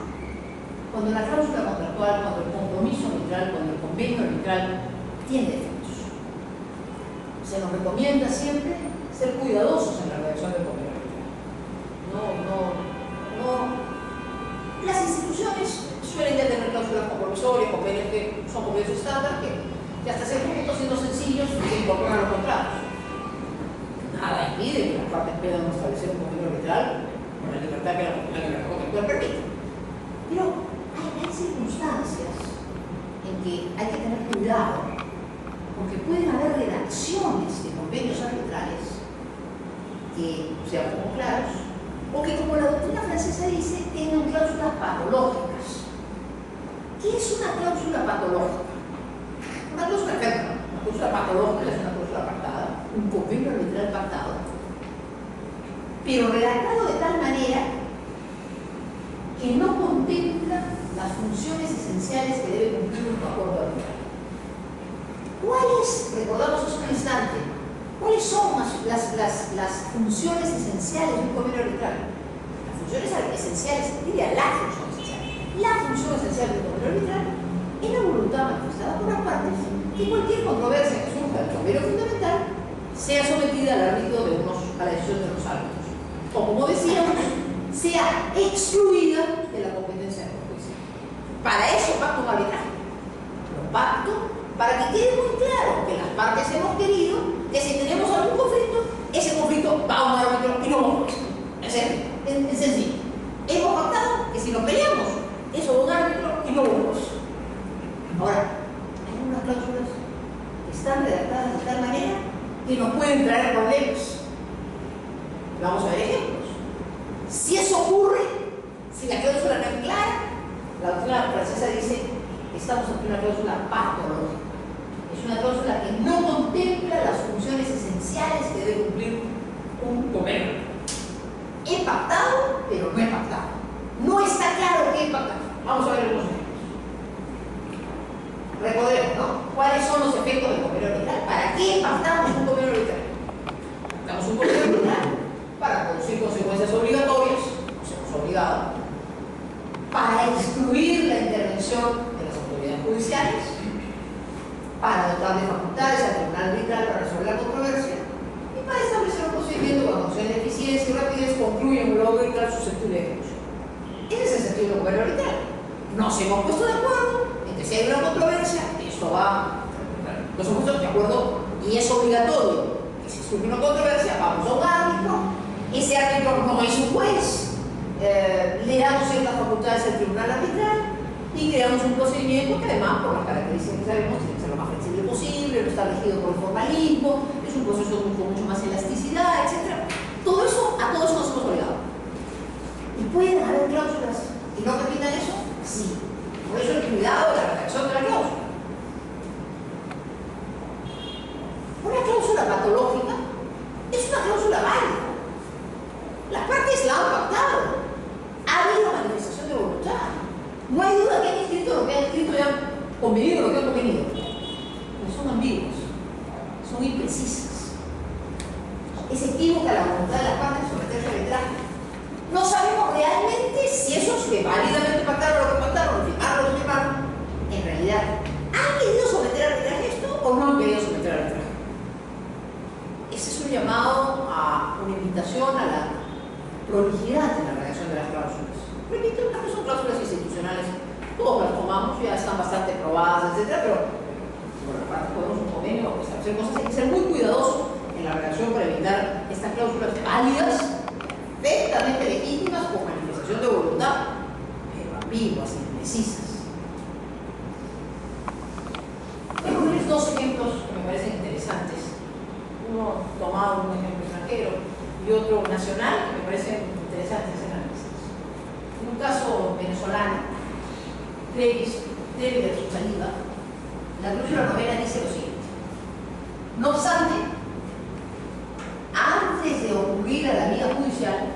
cuando la cláusula contractual, cuando el compromiso arbitral, cuando el convenio arbitral tiene defectos? Se nos recomienda siempre ser cuidadosos en la redacción del convenio arbitral. Las instituciones suelen ya tener cláusulas compromisorias, convenios que son convenios estándar, que hasta cierto punto, siendo sencillos, se incorporan los contratos. Nada impide que las partes puedan establecer un convenio arbitral con la libertad que la contractual permite. Pero hay circunstancias en que hay que tener cuidado, porque pueden haber redacciones de convenios arbitrales que sean poco claros, o que, como la doctrina francesa dice, tengan cláusulas patológicas. ¿Qué es una cláusula patológica? Una cláusula enferma, una cláusula patológica es una cláusula pactada, un convenio arbitral pactado, pero redactado de tal manera que no contempla las funciones esenciales que debe cumplir un acuerdo arbitral. ¿Cuáles, recordamos hace un instante, cuáles son las funciones esenciales de un convenio arbitral? Las funciones esenciales, diría la función esencial. La función esencial de un convenio arbitral es la voluntad manifestada por las partes que cualquier controversia que surja del convenio fundamental sea sometida al árbitro a la decisión de los árbitros, o, como decíamos, sea excluida de la competencia de la justicia. Para eso pacto un arbitraje. Lo pacto para que quede muy claro que las partes hemos querido que si tenemos algún conflicto, ese conflicto va a un árbitro y no a un juez. Es sencillo. Hemos pactado que si nos peleamos, eso va a un árbitro y no a un juez. Ahora, hay unas cláusulas que están redactadas de tal manera que nos pueden traer problemas. Vamos a ver ejemplos. Si eso ocurre, si la cláusula no es clara, la doctrina francesa dice que estamos ante una cláusula patológica. Es una cláusula que no convenio. He pactado, pero no he pactado. No está claro qué he pactado. Vamos a ver algunos ejemplos. Recordemos, ¿no? ¿Cuáles son los efectos del convenio arbitral? ¿Para qué pactamos un convenio arbitral? Pactamos un convenio arbitral para producir consecuencias obligatorias, nos hemos obligado, para excluir la intervención de las autoridades judiciales, para dotar de facultades al tribunal arbitral para resolver la controversia y para establecer un procedimiento con noción de eficiencia y rapidez concluye un logro arbitral susceptible de ejecución. Ese es el sentido del convenio arbitral. Nos hemos puesto de acuerdo en que si hay una controversia, esto va, nos hemos puesto de acuerdo y es obligatorio que si surge una controversia, vamos a un árbitro, ese árbitro no es un juez, le damos ciertas facultades al tribunal arbitral y creamos un procedimiento que además, por las características que sabemos, tiene que ser lo más flexible posible, no está regido por el formalismo, es un proceso con mucho más elasticidad, etc. Todo eso, a todos nos hemos obligado. ¿Y pueden haber cláusulas que no permitan eso? Sí. Por eso el cuidado de la redacción de la cláusula. Una cláusula patológica es una cláusula válida. Las partes la han pactado. Ha habido manifestación de voluntad. No hay duda que han escrito lo que han escrito y han convenido lo que han convenido. Pero son ambiguas, son imprecisas. Es equívoca la voluntad de las partes sobre el arbitraje. No sabemos realmente si esos que válidamente pactaron lo que pactaron, firmaron lo que firmaron, en realidad han querido someter al arbitraje esto o no han querido someter al arbitraje. Ese es un llamado a una invitación a la prolijidad en la redacción de las cláusulas. Repito, las que son cláusulas institucionales, todos las tomamos, ya están bastante probadas, etc. Pero por la parte podemos un convenio, establecer cosas, hay que ser muy cuidadoso en la redacción para evitar estas cláusulas válidas, perfectamente legítimas, con manifestación de voluntad, pero ambiguas, imprecisas. Voy a poner dos ejemplos que me parecen interesantes. Uno tomado de un ejemplo extranjero y otro nacional, que me parecen interesantes en análisis. En un caso venezolano, previo de su salida, la cláusula novena dice lo siguiente: no obstante, antes de ocurrir a la vía judicial,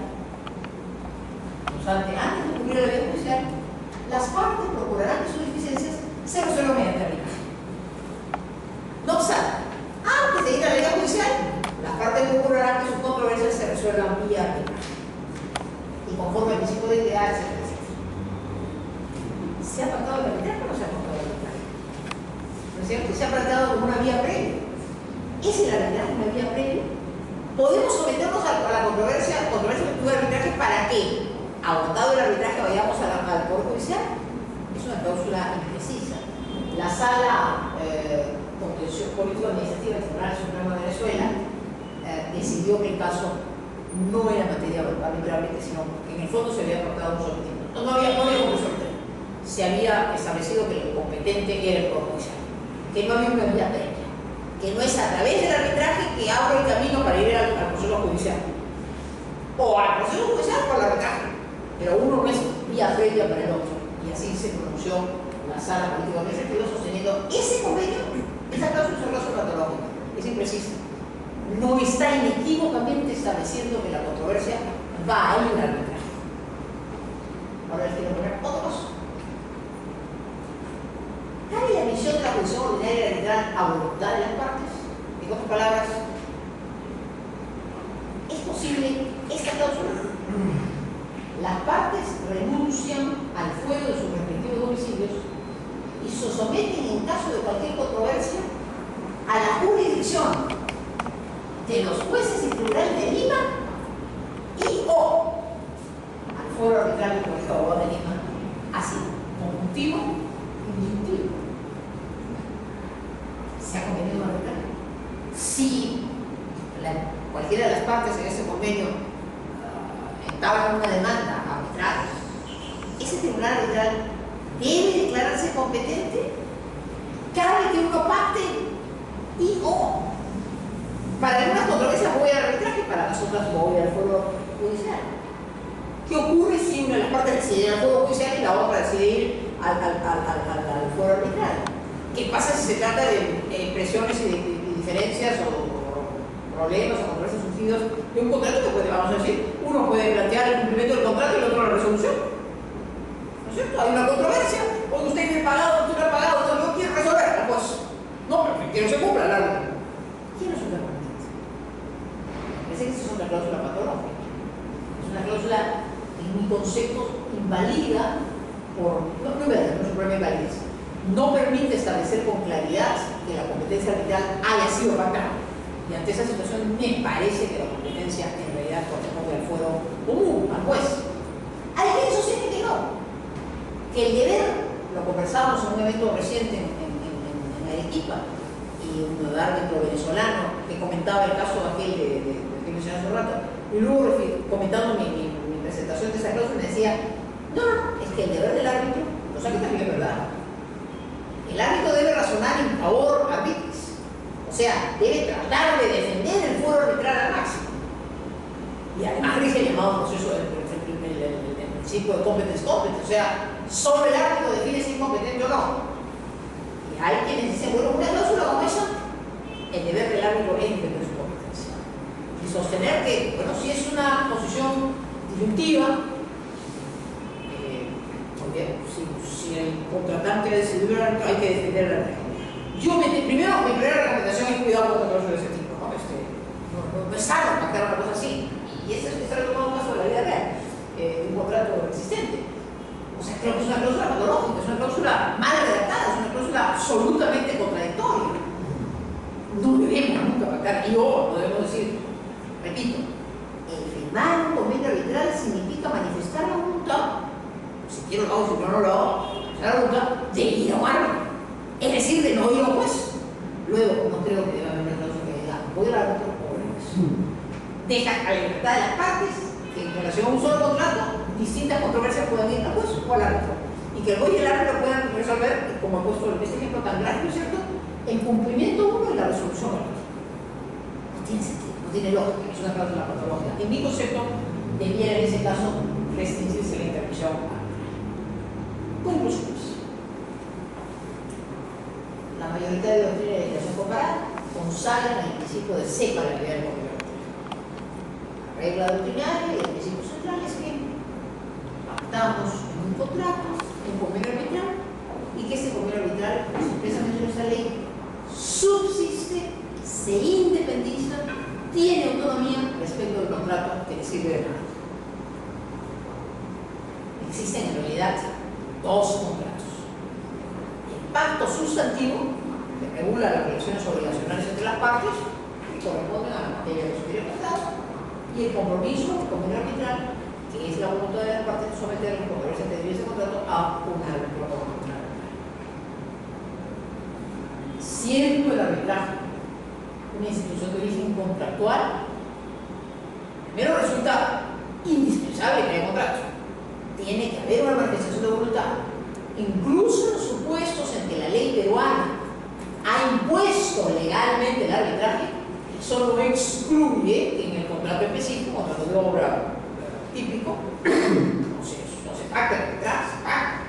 las partes procurarán que sus deficiencias se resuelvan mediante arbitraje. No obstante, antes de ir a la vía judicial, las partes procurarán que sus controversias se resuelvan vía arbitraje. Y conforme al principio de equidad, etc. ¿Se ha pactado el arbitraje o no se ha pactado el arbitraje? ¿No es cierto? Se ha planteado como una vía previa. ¿Es el arbitraje una vía previa? ¿Podemos someternos a la controversia de arbitraje para qué? Agotado el arbitraje, vayamos al Poder Judicial. Es una cláusula imprecisa. La Sala Contencioso Político-Administrativa del Tribunal Supremo de Venezuela decidió que el caso no era materia arbitrable, sino que en el fondo se había pactado un sometimiento. No había como someter. Se había establecido que el competente era el Poder Judicial, que no había una vía previa, que no es a través del arbitraje que abre el camino para ir al proceso judicial, o al proceso judicial por el arbitraje, pero uno no es vía previa para el otro. Y así se pronunció la Sala Político-Administrativa sosteniendo ese convenio, esa cláusula es una cláusula patológica, es imprecisa. No está inequívocamente estableciendo que la controversia va a ir al arbitraje. Ahora les quiero poner otro caso. ¿Cabe la emisión de la jurisdicción ordinaria arbitral a voluntad de las partes? En otras palabras, ¿es posible esta cláusula? Las partes renuncian al fuero de sus respectivos domicilios y se someten en caso de cualquier controversia a la jurisdicción de los jueces y tribunales de Lima y o al foro arbitral del Colegio de Abogados de Lima, así, conjuntivo y disyuntivo. ¿Se ha convenido un arbitraje? Si cualquiera de las partes en ese convenio entablan una demanda arbitral, ese tribunal arbitral debe declararse competente. Cabe que uno pacte y o para algunas controversias voy al arbitraje, para las otras voy al foro judicial. ¿Qué ocurre si una de las partes decide ir al foro judicial y la otra decide ir al foro arbitral? ¿Qué pasa si se trata de presiones y de diferencias o problemas o controversias sentidos de un contrato que puede, vamos a decir, uno puede plantear el cumplimiento del contrato y el otro la resolución. ¿No es cierto? Hay una controversia, porque usted me ha pagado, usted no ha pagado, entonces yo quiero resolverla, pues. No, pero quiero que se cumpla la ley. ¿Quién es un permanente? Parece que esa es una cláusula patológica. Es una cláusula, en mi concepto, invalida por. No es un problema de invalidez. No permite establecer con claridad que la competencia arbitral haya sido pactada. Y ante esa situación me parece que la competencia en realidad corresponde al fuero común, al juez. Hay quienes sostienen que no. Que el deber, lo conversábamos en un evento reciente en Arequipa, y un árbitro venezolano que comentaba el caso aquel de que mencioné hace un rato, y luego comentando mi presentación de esa cláusula me decía, no, es que el deber del árbitro, cosa que también es verdad, el árbitro debe razonar en favor arbitris, o sea, debe tratar de defender el fuero arbitral al máximo. Y además rige el llamado proceso del principio de competence, o sea, solo el árbitro define si es competente o no. Y hay quienes dicen, bueno, una cláusula como esa, el deber del árbitro es defender su competencia. Y sostener que, bueno, si es una posición disyuntiva, si el contratante ha decidido hay que defender la ley. Primero, mi primera recomendación es cuidado con cláusulas de ese tipo, ¿no? No es sano pactar una cosa así. Y eso es retomado un caso de la vida real, de un contrato existente. O sea, creo que es una cláusula patológica, es una cláusula mal redactada, es una cláusula absolutamente contradictoria. No debemos nunca pactar, y no debemos decir, repito, el firmar un convenio arbitral significa manifestar la voluntad. Si quiero lo hago, si no lo hago, la voluntad de ir a un árbitro, es decir, de no ir a un juez. Luego, no creo que deba haber una cláusula que diga, voy al árbitro o al juez. Deja a la libertad de las partes que en relación a un solo contrato, distintas controversias pueden ir al juez o al árbitro. Y que el juez y el árbitro puedan resolver, como he puesto este ejemplo tan gráfico, ¿cierto?, en cumplimiento uno y la resolución del otro. No tiene sentido, no tiene lógica, es una cláusula patológica. En mi concepto, debiera en ese caso restringirse la intervención. Conclusiones. La mayoría de doctrina de legislación comparada consagran el principio de separabilidad del convenio arbitral. La regla doctrinaria y el principio central es que pactamos en un contrato, un convenio arbitral, y que ese convenio arbitral, como expresamente en nuestra ley, subsiste, se independiza, tiene autonomía respecto del contrato que le sirve de marco. Existen en realidad dos contratos. El pacto sustantivo, que regula las relaciones obligacionales entre las partes, que corresponden a la materia de los superiores tratados, y el compromiso, el convenio arbitral, que es la voluntad de las partes de someter los controversias de ese contrato a un árbitro arbitral. Siendo el arbitraje una institución de origen contractual, primero resulta indispensable que haya contrato. Tiene que haber una manifestación de voluntad, incluso en supuestos en que la ley peruana ha impuesto legalmente el arbitraje, eso no excluye que en el contrato específico, contrato de obra típico, no se pacta el arbitraje, se pacta.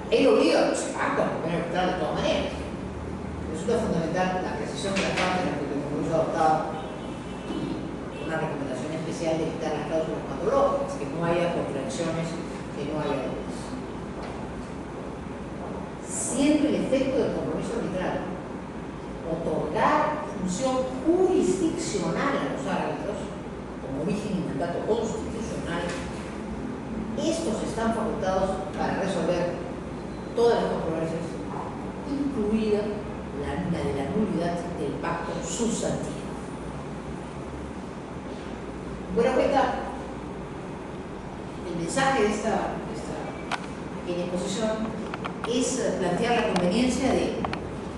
La ley lo obliga, pero se pacta el convenio arbitral de todas maneras. Resulta fundamental la precisión de las partes en la que el compromiso adoptado y una recomendación especial de evitar las cláusulas patológicas, que no haya contradicciones, que no haya dudas. Siempre el efecto del compromiso arbitral, otorgar función jurisdiccional a los árbitros, como origen y mandato constitucional, estos están facultados para resolver todas las controversias, incluida la de la nulidad del pacto sustantivo. Buena cuenta, el mensaje de esta pequeña exposición es plantear la conveniencia de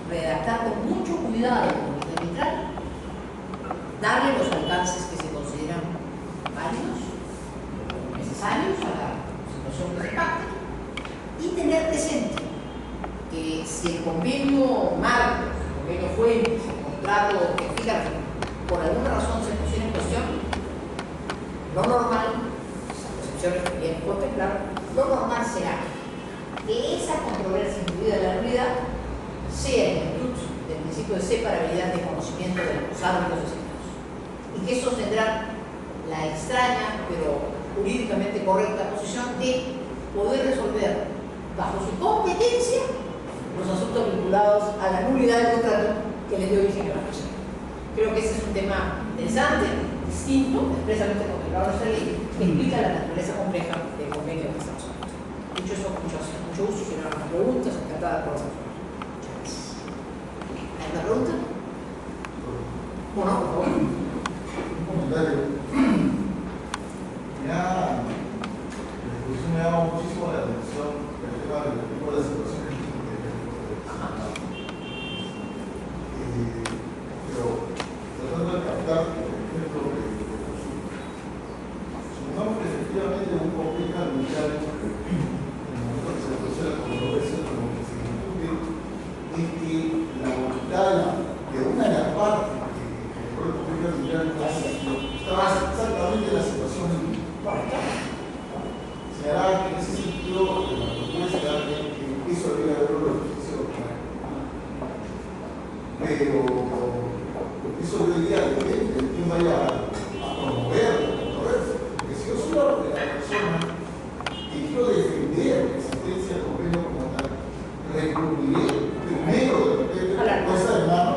redactar con mucho cuidado el convenio arbitral, darle los alcances que se consideran válidos, necesarios a la situación que se pacta, y tener presente que si el convenio marco, el convenio fuente, el contrato que fija, por alguna razón se pusiera en cuestión, lo normal, esas excepciones que vienen a contemplar, lo normal será que esa controversia incluida en la nulidad sea en virtud del principio de separabilidad de conocimiento de los árbitros designados. y que sostendrá la extraña pero jurídicamente correcta posición de poder resolver bajo su competencia los asuntos vinculados a la nulidad del contrato que les dio origen a la cuestión. Creo que ese es un tema interesante, distinto, expresamente contemplado en nuestra ley, que explica la naturaleza compleja del convenio que estamos hablando. Dicho eso, mucho gusto, si no hay más preguntas, encantada por las preguntas. ¿Hay una pregunta? Bueno, por favor. Un comentario. La discusión me llama muchísimo la atención el tema del tipo de situaciones límites. Pero tratando de captar, por ejemplo, supongamos que efectivamente un conflicto mundial, en el momento que se produce la controversia, lo que se discute es que la voluntad de una de las partes que el conflicto mundial estaba exactamente en la situación límite. Señalar que en ese sentido la propuesta que eso debería haberlo los beneficios pero eso hoy día depende de quién vaya a promover la controversia, porque si yo soy la persona que quiero defender la existencia del convenio como tal, recurriré primero de repente la propuesta de mano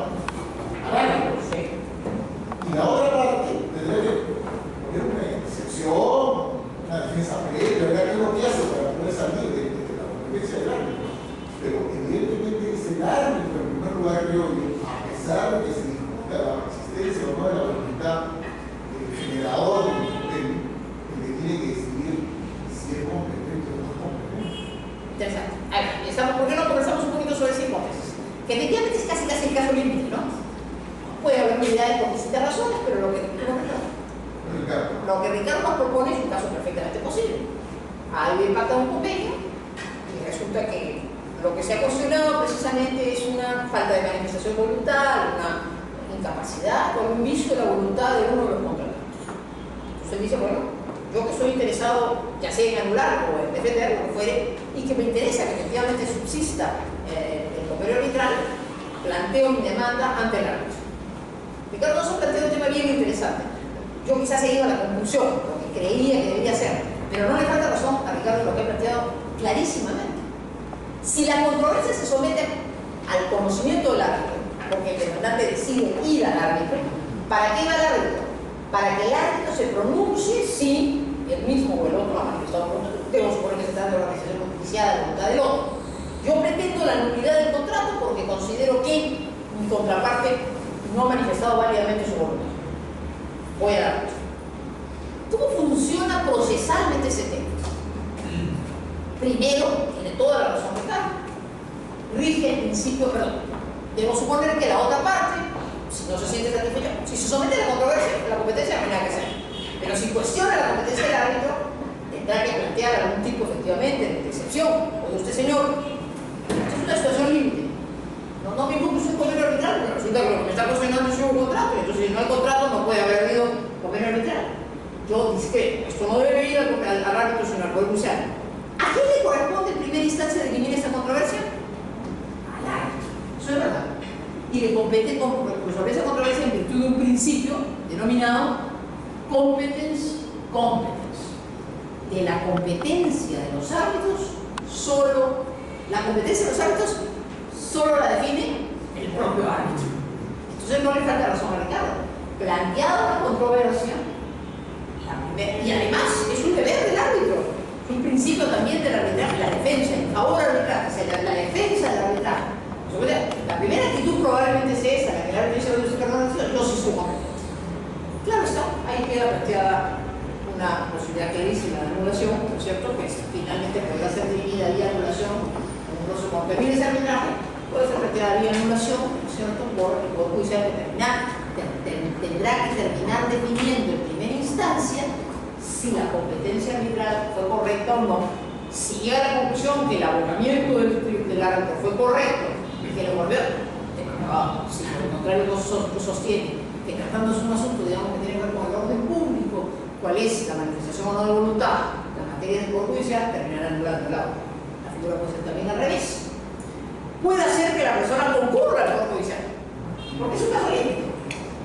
al árbitro. Y la otra parte tendrá que poner una excepción, una defensa previa, ¿verdad? ¿Qué es lo que hace para poder salir de la competencia del árbitro? Pero evidentemente es el árbitro, en primer lugar, creo yo, a pesar de que se discuta la existencia o no de la voluntad del generador del convenio, el que tiene que decidir si es competente o no es competente. Interesante. A ver, ¿por qué no conversamos un poquito sobre esa hipótesis? Que efectivamente es casi el caso límite, ¿no? Puede haber unidades por distintas razones, pero lo que Ricardo nos propone es un caso perfectamente posible. Alguien pacta un convenio y resulta que lo que se ha cuestionado precisamente es una falta de manifestación voluntaria, una incapacidad o un vicio de la voluntad de uno de los contratantes. Usted dice, bueno, yo que estoy interesado ya sea en anular o en defender, lo que fuere, y que me interesa que efectivamente subsista el convenio arbitral, planteo mi demanda ante el árbitro. Ricardo Donoso plantea un tema bien interesante. Yo quizás he ido a la conclusión, lo que creía que debía ser, pero no le falta razón a Ricardo en lo que ha planteado clarísimamente. Si la controversia se somete al conocimiento del árbitro, porque el demandante decide ir al árbitro, ¿para qué va al árbitro? Para que el árbitro se pronuncie si el mismo o el otro ha manifestado voluntad. Debo suponer que se trata de una organización beneficiada de la voluntad del otro. Yo pretendo la nulidad del contrato porque considero que mi contraparte no ha manifestado válidamente su voluntad. Voy al árbitro. ¿Cómo funciona procesalmente ese tema? Primero, tiene toda la razón Ricardo. Rige el principio, debo suponer que la otra parte, si no se siente satisfecha, si se somete a la controversia, la competencia no hay nada que hacer. Pero si cuestiona la competencia del árbitro, tendrá que plantear algún tipo efectivamente de excepción. O de usted, señor, esta es una situación límite. No me invoco un convenio arbitral, pero resulta que lo que me está cuestionando es un contrato, y entonces si no hay contrato no puede haber habido convenio arbitral. Yo discrepo, esto no debe ir al árbitro sino al Poder Judicial. ¿A quién le corresponde en primera instancia dirimir esta controversia? Al árbitro. Eso es verdad. Y le compete resolver esa controversia en virtud de un principio denominado competence. De la competencia de los árbitros, la competencia de los árbitros solo la define el propio árbitro. Entonces no le falta razón a Ricardo. Planteada la controversia, y además es un deber del árbitro, es un principio también del arbitraje, la defensa en favor del arbitraje, o sea, la defensa del arbitraje. La primera actitud probablemente es esa, la que el árbitro dice, yo sí soy competente. Claro está, ahí queda planteada una posibilidad clarísima de anulación, ¿no es cierto? Que finalmente podrá ser dirimida vía anulación, incluso cuando termine ese arbitraje, puede ser planteada vía anulación, ¿no es cierto? Por el Poder Judicial tendrá que terminar definiendo en primera instancia si la competencia arbitral fue correcta o no. Si llega a la conclusión que el abogamiento del árbitro fue correcto y que lo volvió, si por el contrario sostiene que tratándose un asunto, digamos, que tiene que ver con el orden público, cuál es la manifestación o no de voluntad, la materia del Poder Judicial, terminará anulando la figura puede ser también al revés. Puede hacer que la persona concurra al Poder Judicial, porque es un caso límite,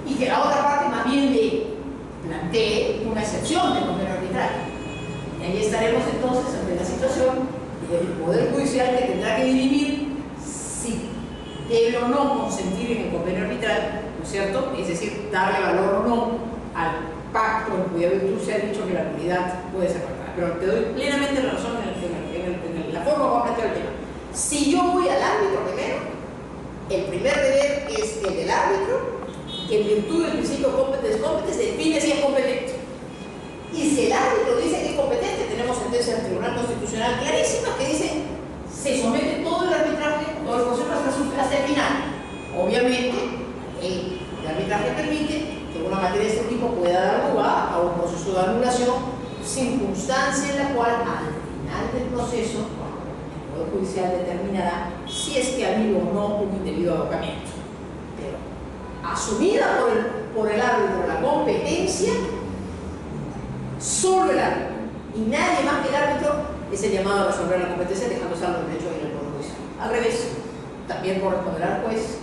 y que la otra parte más bien le plantee una excepción de convenio arbitral. Y ahí estaremos entonces ante la situación del Poder Judicial que tendrá que dirimir si debe o no consentir en el convenio arbitral, ¿no es cierto? Es decir, darle valor o no al pacto en cuya virtud se ha dicho que la nulidad puede ser pactada. Pero te doy plenamente la razón en la forma como plantear el tema. Si yo voy al árbitro primero, el primer deber es el del árbitro, que en virtud del principio competence define si es competente. Y si el árbitro dice que es competente, tenemos sentencias del Tribunal Constitucional clarísimas que dicen se somete todo el arbitraje, todo el proceso hasta el final. Obviamente, el arbitraje permite que una materia de este tipo pueda dar lugar a un proceso de anulación, circunstancia en la cual al final del proceso el Poder Judicial determinará si es que ha habido o no un indebido abocamiento. Pero asumida por el árbitro la competencia, solo el árbitro y nadie más que el árbitro es el llamado a resolver la competencia, dejando salvo el derecho a ir al Poder Judicial. Al revés, también corresponderá al juez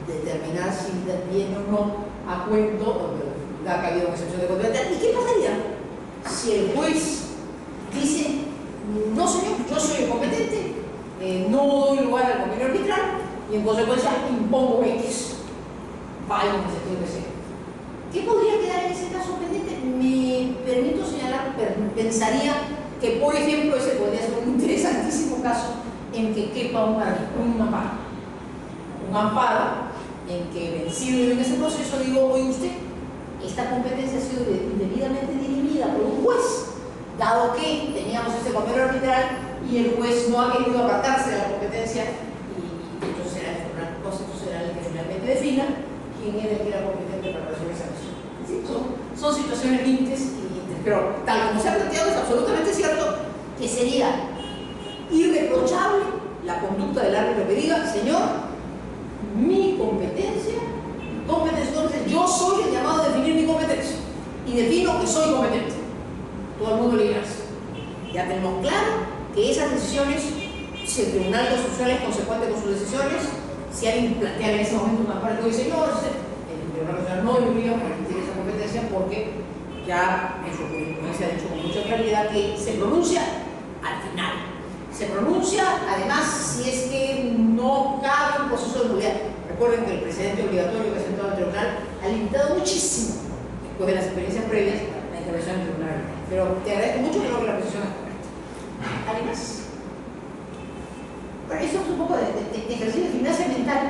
determinar si viene o no a cuento, da que ha habido una excepción de conducta. ¿Y qué pasaría si el juez dice, no señor, yo soy incompetente, no doy lugar al convenio arbitral y en consecuencia impongo X, vaya en el sentido que sea? ¿Qué podría quedar en ese caso pendiente? Me permito señalar, pensaría que, por ejemplo, ese podría ser un interesantísimo caso en que quepa un amparo. Un amparo en que, vencido en ese proceso, digo, oye usted, esta competencia ha sido indebidamente dirimida por un juez, dado que teníamos este convenio arbitral y el juez no ha querido apartarse de la competencia, y entonces será el Tribunal Constitucional el que finalmente defina quién era el que era competente para resolver esa cuestión. ¿Sí? Son situaciones límites, pero tal como se ha planteado es absolutamente cierto que sería irreprochable la conducta del árbitro que diga, señor, mi competencia, yo soy el llamado a definir mi competencia y defino que soy competente. Todo el mundo le dirá. Ya tenemos claro que esas decisiones, si el Tribunal Constitucional es consecuente con sus decisiones, si alguien plantea en ese momento un amparo y dice, no, el Tribunal Constitucional no debería permitir esa competencia porque ya en su jurisprudencia ha dicho con mucha claridad que se pronuncia al final. Se pronuncia, además, si es que no cabe un proceso de nulidad. Recuerden que el precedente obligatorio que ha sentado el tribunal ha limitado muchísimo, después de las experiencias previas, la intervención del tribunal. Pero te agradezco mucho que la posición es correcta. ¿Alguien más? Bueno, eso es un poco de ejercicio de gimnasia mental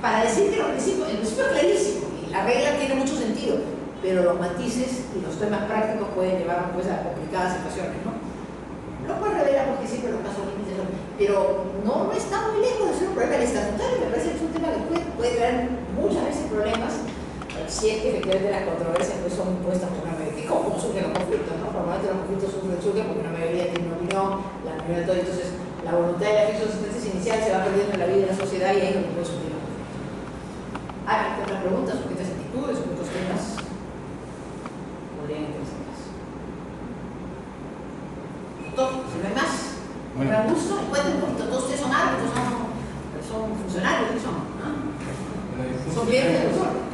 para decir que el principio es clarísimo y la regla tiene mucho sentido, pero los matices y los temas prácticos pueden llevarnos pues, a complicadas situaciones, ¿no? Lo cual revela porque siempre los casos límites son, pero no está muy lejos de ser un problema. El estatutario me parece que es un tema que puede traer muchas veces problemas si es que efectivamente las controversias pues, son impuestas por una mayoría. ¿Cómo surgen los conflictos? ¿No? Normalmente los conflictos surgen porque una mayoría tiene una opinión, la mayoría de todo, entonces la voluntad de la ficción inicial se va perdiendo en la vida de la sociedad y ahí es donde puede surgir los conflictos. Hay otras preguntas, otras actitudes, otros temas podrían interesarnos. Si no hay más, un gran gusto. Encuentren un poquito, todos ustedes son árbitros, son funcionarios, ¿sí son? ¿Ah? Son clientes del usuario.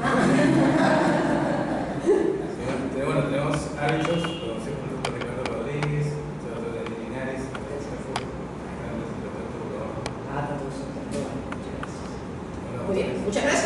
Bueno, tenemos árbitros, como siempre, el doctor Ricardo Rodríguez, el doctor de Linares, el doctor Muchas gracias. Muy bien, muchas gracias.